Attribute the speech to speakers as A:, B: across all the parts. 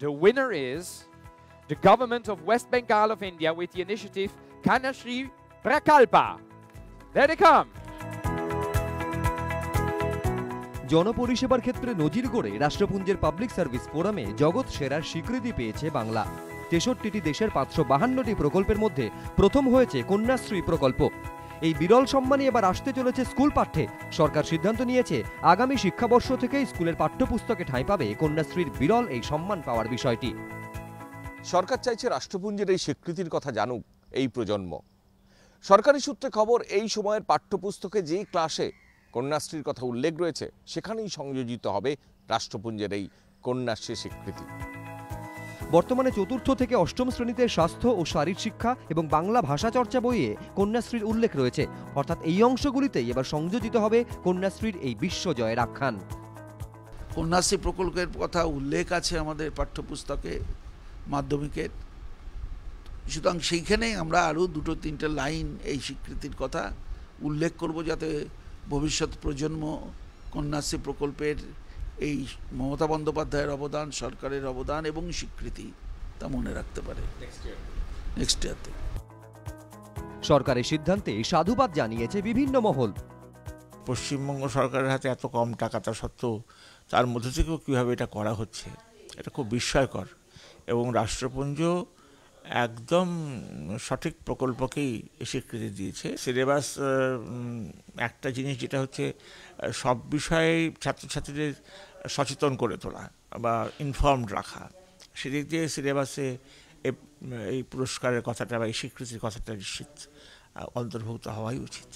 A: The winner is the government of West Bengal of India with the initiative Kanashri Prakalpa. There they come.
B: জনপরিষেবার ক্ষেত্রে নজির গড়ে রাষ্ট্রপুঞ্জের public service ফোরামে জগৎ সেরার স্বীকৃতি পেয়েছে বাংলা। 63টি দেশের 552টি প্রকল্পের মধ্যে প্রথম হয়েছে কন্যাশ্রী প্রকল্প। এই বিরল সম্মানে এবার আসতে চলেছে স্কুল পাঠ্যে। সরকার সিদ্ধান্ত নিয়েছে আগামী শিক্ষাবর্ষ থেকে স্কুলের পাঠ্যপুস্তকে ঠাঁই পাবে কন্যাশ্রীর বিরল এই সম্মান পাওয়ার বিষয়টি।
C: সরকার চাইছে রাষ্ট্রপুঞ্জের এই স্বীকৃতির কথা জানুক এই প্রজন্ম। সরকারি সূত্রে খবর, এই সময়ের পাঠ্যপুস্তকে যে ক্লাসে কন্যাশ্রীর কথা উল্লেখ রয়েছে সেখানেই সংযোজিত হবে রাষ্ট্রপুঞ্জের এই কন্যাশ্রী স্বীকৃতি।
B: বর্তমানে 4র্থ থেকে 8ম শ্রেণীতে স্বাস্থ্য ও শারীর শিক্ষা এবং বাংলা ভাষা চর্চা বইয়ে কন্যাশ্রীর উল্লেখ রয়েছে। অর্থাৎ এই অংশগুলিতেই এবার সংযোজিত হবে কন্যাশ্রীর এই বিশ্বজয়ের আখ্যান।
D: কন্যাশ্রী প্রকল্পের কথা উল্লেখ আছে আমাদের পাঠ্যপুস্তকে মাধ্যমিকের, সুতরাং সেইখানে আমরা আরও 2-3টে লাইন এই স্বীকৃতির কথা উল্লেখ করব, যাতে ভবিষ্যৎ প্রজন্ম কন্যাশ্রী প্রকল্পের এই মমতা বন্দ্যোপাধ্যায়ের অবদান, সরকারের অবদান এবং স্বীকৃতি তা মনে রাখতে পারে নেক্সট ইয়ারতে।
B: সরকারের সিদ্ধান্তে সাধুবাদ জানিয়েছে বিভিন্ন মহল।
E: পশ্চিমবঙ্গ সরকারের হাতে এত কম টাকা তা সত্ত্বেও তার মধ্যে থেকেও কীভাবে এটা করা হচ্ছে, এটা খুব বিস্ময়কর। এবং রাষ্ট্রপুঞ্জ একদম সঠিক প্রকল্পকেই স্বীকৃতি দিয়েছে। সিলেবাস একটা জিনিস যেটা হচ্ছে সব বিষয়ে ছাত্রছাত্রীদের সচেতন করে তোলা বা ইনফর্মড রাখা, সেদিক দিয়ে সিলেবাসে এই পুরস্কারের কথাটা বা এই স্বীকৃতির কথাটা নিশ্চিত অন্তর্ভুক্ত হওয়াই উচিত।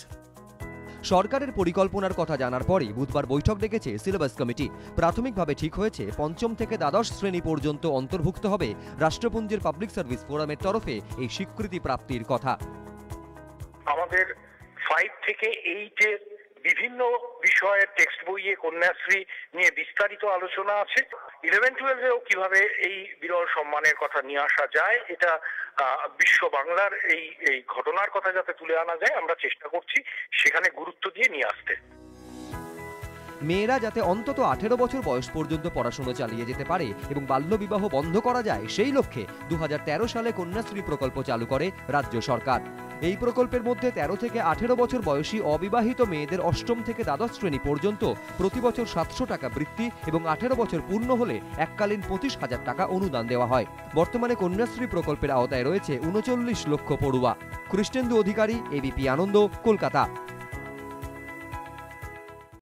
B: সরকারের পরিকল্পনার কথা জানার পরে বুধবার বৈঠক ডেকেছে সিলেবাস কমিটি। প্রাথমিকভাবে ঠিক হয়েছে 5ম থেকে দ্বাদশ শ্রেণী পর্যন্ত অন্তর্ভুক্ত হবে রাষ্ট্রপুঞ্জের পাবলিক সার্ভিস ফোরামের তরফে এই স্বীকৃতি প্রাপ্তির কথা।
F: আমাদের 5 থেকে 8-এর বিভিন্ন বিষয়ের টেক্সট বইয়ে কন্যাশ্রী নিয়ে বিস্তারিত আলোচনা আছে। 11-12-এও কিভাবে এই বিরল সম্মানের কথা নিয়ে আসা যায়, এটা বিশ্ব বাংলার এই ঘটনার কথা যাতে তুলে আনা যায়, আমরা চেষ্টা করছি সেখানে গুরুত্ব দিয়ে নিয়ে আসতে।
B: মেয়েরা যাতে অন্তত 18 বছর বয়স পর্যন্ত পড়াশোনা চালিয়ে যেতে পারে এবং বাল্যবিবাহ বন্ধ করা যায়, সেই লক্ষ্যে 2013 সালে কন্যাশ্রী প্রকল্প চালু করে রাজ্য সরকার। এই প্রকল্পের মধ্যে 13 থেকে 18 বছর বয়সী অবিবাহিত মেয়েদের 8ম থেকে দ্বাদশ শ্রেণী পর্যন্ত প্রতি বছর 700 টাকা বৃত্তি এবং 18 বছর পূর্ণ হলে এককালীন 25,000 টাকা অনুদান দেওয়া হয়। বর্তমানে কন্যাশ্রী প্রকল্পের আওতায় রয়েছে 39 লক্ষ পড়ুয়া। কৃষ্ণেন্দু অধিকারী, এবিপি আনন্দ, কলকাতা।